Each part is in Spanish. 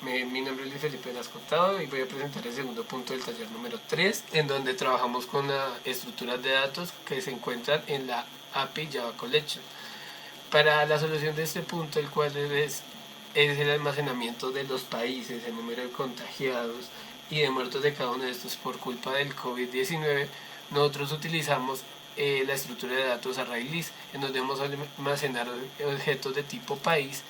Mi nombre es Luis Felipe Lascotado y voy a presentar el segundo punto del taller número 3, en donde trabajamos con las estructuras de datos que se encuentran en la API Java Collection. Para la solución de este punto, el cual es el almacenamiento de los países, el número de contagiados y de muertos de cada uno de estos por culpa del COVID-19, nosotros utilizamos la estructura de datos ArrayList, en donde vamos a almacenar objetos de tipo país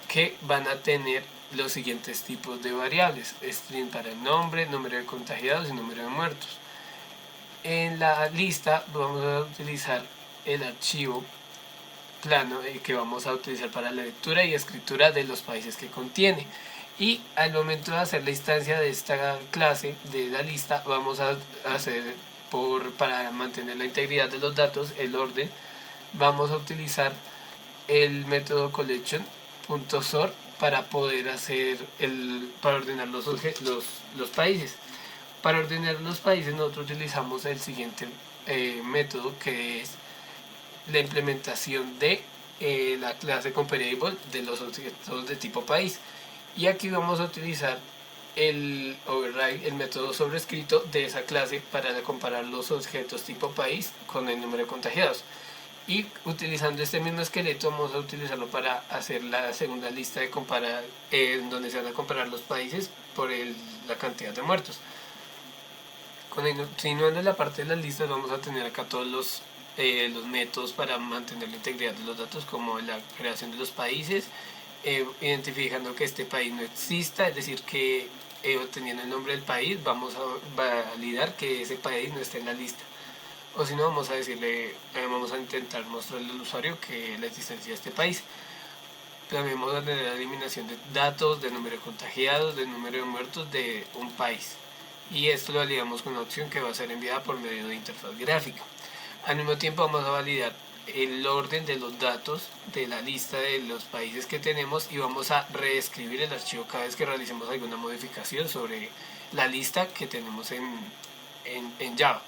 que van a tener los siguientes tipos de variables: string para el nombre, número de contagiados y número de muertos. En la lista vamos a utilizar el archivo plano que vamos a utilizar para la lectura y escritura de los países que contiene. Y al momento de hacer la instancia de esta clase de la lista, vamos a hacer para mantener la integridad de los datos, el orden, vamos a utilizar el método collection.sort para poder para ordenar los países. Para ordenar los países nosotros utilizamos el siguiente método, que es la implementación de la clase comparable de los objetos de tipo país. Y aquí vamos a utilizar el override, el método sobrescrito de esa clase para comparar los objetos tipo país con el número de contagiados. Y utilizando este mismo esqueleto vamos a utilizarlo para hacer la segunda lista de comparar, donde se van a comparar los países por la cantidad de muertos. Continuando en la parte de las listas, vamos a tener acá todos los métodos para mantener la integridad de los datos, como la creación de los países, identificando que este país no exista, es decir, que obteniendo el nombre del país vamos a validar que ese país no esté en la lista. O si no, vamos a intentar mostrarle al usuario que la existencia de este país. También vamos a tener la eliminación de datos, de número de contagiados, de número de muertos de un país. Y esto lo validamos con una opción que va a ser enviada por medio de interfaz gráfica. Al mismo tiempo vamos a validar el orden de los datos de la lista de los países que tenemos y vamos a reescribir el archivo cada vez que realicemos alguna modificación sobre la lista que tenemos en Java.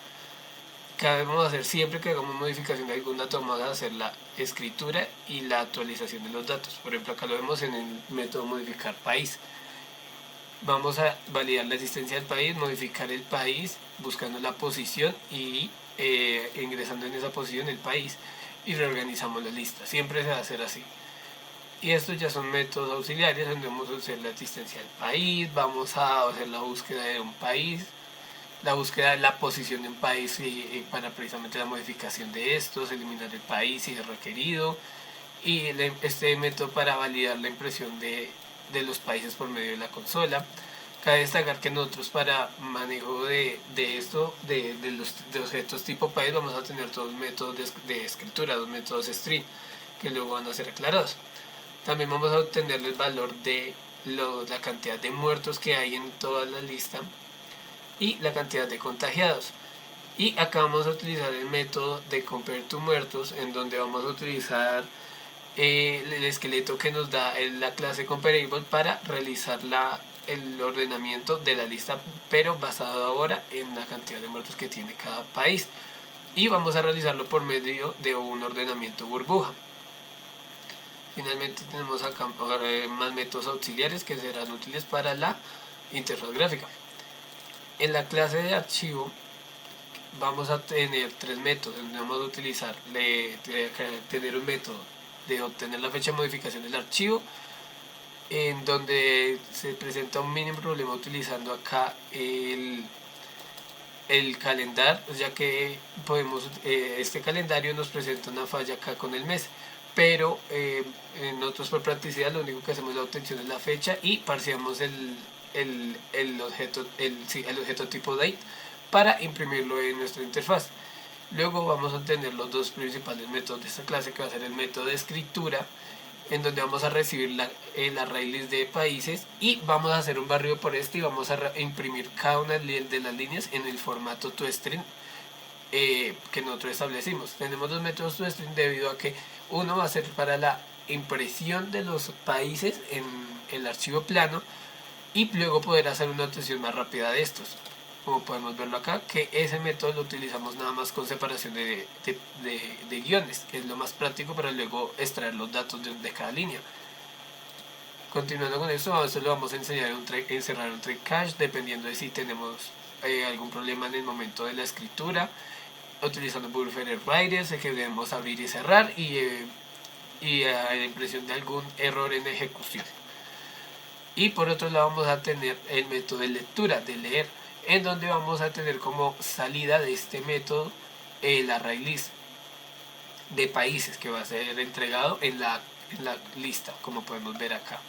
Que debemos hacer siempre que hagamos modificación de algún dato, vamos a hacer la escritura y la actualización de los datos. Por ejemplo, acá lo vemos en el método modificar país. Vamos a validar la existencia del país, modificar el país, buscando la posición y ingresando en esa posición el país, y reorganizamos la lista. Siempre se va a hacer así. Y estos ya son métodos auxiliares donde vamos a hacer la existencia del país, vamos a hacer la búsqueda de un país, la búsqueda de la posición de un país para precisamente la modificación de estos, eliminar el país si es requerido, y este método para validar la impresión de los países por medio de la consola. Cabe destacar que nosotros para manejo de los objetos tipo país vamos a tener dos métodos de escritura, dos métodos string, que luego van a ser aclarados. También vamos a obtener el valor de la cantidad de muertos que hay en toda la lista y la cantidad de contagiados. Y acá vamos a utilizar el método de compare to muertos, en donde vamos a utilizar el esqueleto que nos da la clase comparable para realizar el ordenamiento de la lista, pero basado ahora en la cantidad de muertos que tiene cada país. Y vamos a realizarlo por medio de un ordenamiento burbuja. Finalmente tenemos acá más métodos auxiliares que serán útiles para la interfaz gráfica. En la clase de archivo vamos a tener tres métodos. Vamos a utilizar tener un método de obtener la fecha de modificación del archivo, en donde se presenta un mínimo problema utilizando acá el calendario, ya que este calendario nos presenta una falla acá con el mes, pero nosotros por practicidad lo único que hacemos es la obtención de la fecha y parseamos el objeto tipo date para imprimirlo en nuestra interfaz. Luego vamos a tener los dos principales métodos de esta clase, que va a ser el método de escritura, en donde vamos a recibir el ArrayList de países y vamos a hacer un barrido por este y vamos a imprimir cada una de las líneas en el formato toString que nosotros establecimos. Tenemos dos métodos toString debido a que uno va a ser para la impresión de los países en el archivo plano y luego poder hacer una obtención más rápida de estos. Como podemos verlo acá, que ese método lo utilizamos nada más con separación de guiones, que es lo más práctico para luego extraer los datos de cada línea. Continuando con esto lo vamos a enseñar encerrar un try catch dependiendo de si tenemos algún problema en el momento de la escritura. Utilizando buffer writer que debemos abrir y cerrar y a la impresión de algún error en ejecución. Y por otro lado vamos a tener el método de lectura, de leer, en donde vamos a tener como salida de este método el array list de países que va a ser entregado en la lista, como podemos ver acá.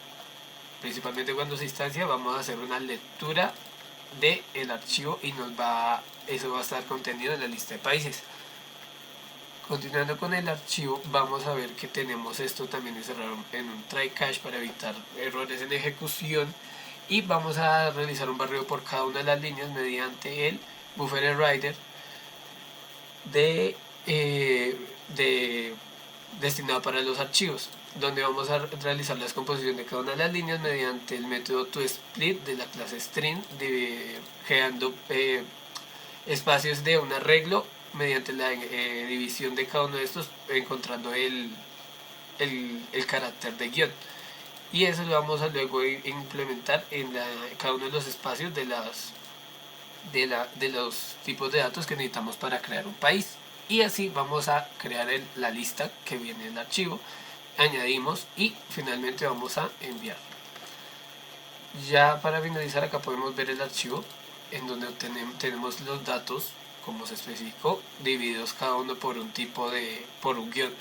Principalmente cuando se instancia vamos a hacer una lectura del archivo y eso va a estar contenido en la lista de países. Continuando con el archivo, vamos a ver que tenemos esto también encerrado en un try catch para evitar errores en ejecución, y vamos a realizar un barrido por cada una de las líneas mediante el buffer writer destinado para los archivos, donde vamos a realizar la descomposición de cada una de las líneas mediante el método toSplit de la clase string, creando espacios de un arreglo mediante la división de cada uno de estos, encontrando el carácter de guión, y eso lo vamos a luego implementar en cada uno de los espacios de los tipos de datos que necesitamos para crear un país. Y así vamos a crear la lista que viene en el archivo, añadimos y finalmente vamos a enviar. Ya para finalizar, acá podemos ver el archivo en donde tenemos los datos, como se especificó, divididos cada uno por un guión.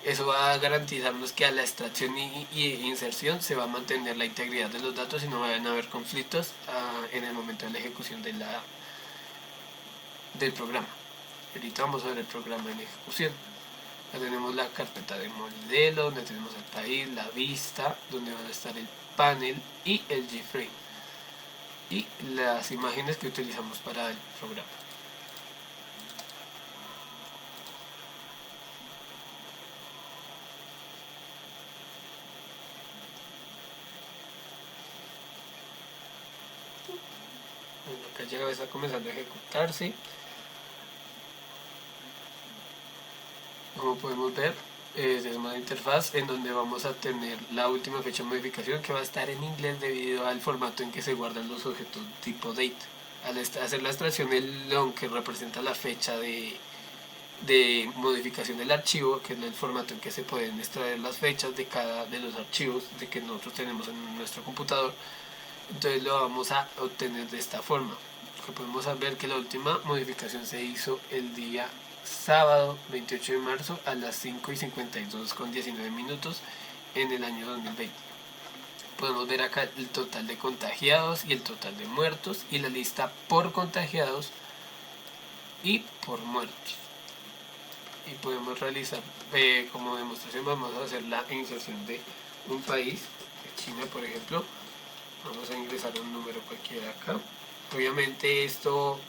Eso va a garantizarnos que a la extracción y inserción se va a mantener la integridad de los datos y no van a haber conflictos en el momento de la ejecución del programa. Ahorita vamos a ver el programa en ejecución. Ya tenemos la carpeta de modelo, donde tenemos el país, la vista, donde van a estar el panel y el G-Frame, y las imágenes que utilizamos para el programa. Acá ya está comenzando a ejecutarse. Como podemos ver, tenemos la interfaz en donde vamos a tener la última fecha de modificación, que va a estar en inglés debido al formato en que se guardan los objetos tipo date. Al hacer la extracción, el long, que representa la fecha de modificación del archivo, que es el formato en que se pueden extraer las fechas de cada de los archivos que nosotros tenemos en nuestro computador, entonces lo vamos a obtener de esta forma. Que podemos ver que la última modificación se hizo el día sábado 28 de marzo a las 5:52:19 en el año 2020. Podemos ver acá el total de contagiados y el total de muertos y la lista por contagiados y por muertos. Y podemos realizar, como demostración, vamos a hacer la inserción de un país, China por ejemplo. Vamos a ingresar un número cualquiera acá. Obviamente esto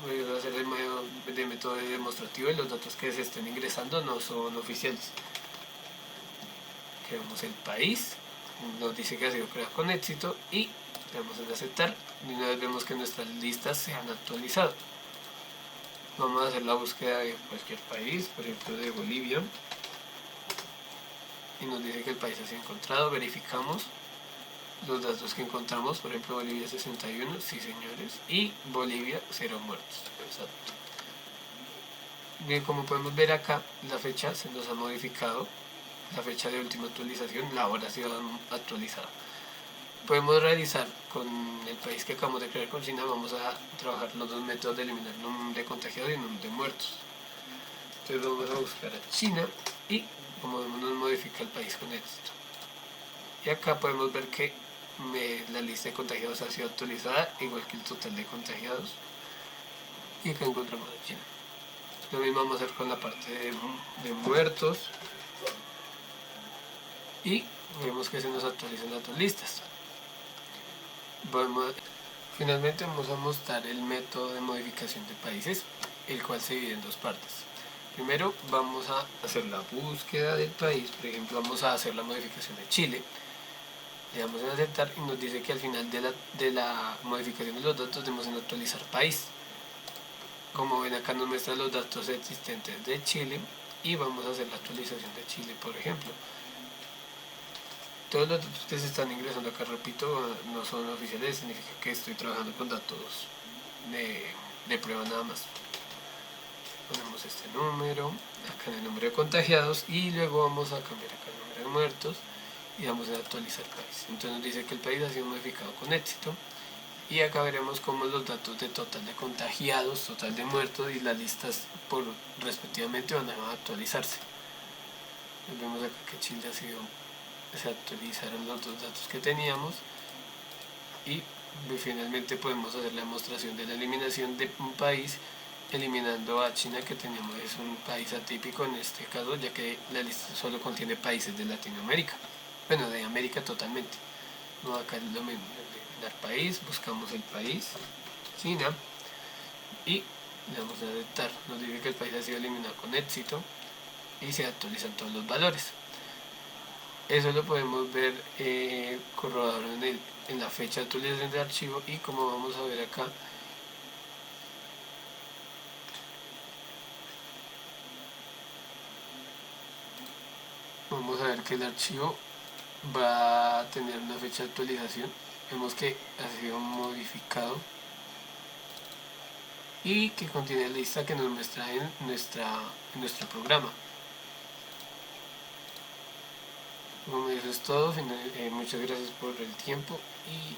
va a ser de método demostrativo y los datos que se estén ingresando no son oficiales. Creamos el país, nos dice que ha sido creado con éxito y le damos en aceptar, y una vez vemos que nuestras listas se han actualizado. Vamos a hacer la búsqueda de cualquier país, por ejemplo de Bolivia, y nos dice que el país ha sido encontrado. Verificamos los datos que encontramos, por ejemplo Bolivia 61, sí señores, y Bolivia 0 muertos, exacto. Bien, como podemos ver acá, la fecha se nos ha modificado, la fecha de última actualización, la hora ha sido actualizada. Podemos realizar con el país que acabamos de crear con China, vamos a trabajar los dos métodos de eliminar número de contagiados y número de muertos. Entonces vamos a buscar a China y como vemos nos modifica el país con éxito. Y acá podemos ver que la lista de contagiados ha sido actualizada, igual que el total de contagiados, y acá encontramos a China. Lo mismo vamos a hacer con la parte de muertos y vemos que se nos actualizan las dos listas. Finalmente vamos a mostrar el método de modificación de países, el cual se divide en dos partes. Primero vamos a hacer la búsqueda del país, por ejemplo vamos a hacer la modificación de Chile. Le damos en aceptar y nos dice que al final de la modificación de los datos debemos en actualizar país. Como ven acá nos muestra los datos existentes de Chile y vamos a hacer la actualización de Chile por ejemplo. Todos los datos que se están ingresando acá, repito, no son oficiales, significa que estoy trabajando con datos de prueba nada más. Ponemos este número, acá en el número de contagiados y luego vamos a cambiar acá el número de muertos y vamos a actualizar país. Entonces nos dice que el país ha sido modificado con éxito y acá veremos cómo los datos de total de contagiados, total de muertos y las listas por respectivamente van a actualizarse. Vemos acá que Chile se actualizaron los dos datos que teníamos y finalmente podemos hacer la demostración de la eliminación de un país eliminando a China, que teníamos, es un país atípico en este caso, ya que la lista solo contiene países de Latinoamérica, bueno, de América totalmente. No, acá es lo mismo, eliminar país, buscamos el país, China, y le damos a aceptar. Nos dice que el país ha sido eliminado con éxito y se actualizan todos los valores. Eso lo podemos ver corroborado en la fecha de actualización del archivo, y como vamos a ver acá, vamos a ver que el archivo va a tener una fecha de actualización. Vemos que ha sido modificado y que contiene la lista que nos muestra en nuestro programa. Bueno, eso es todo. Muchas gracias por el tiempo y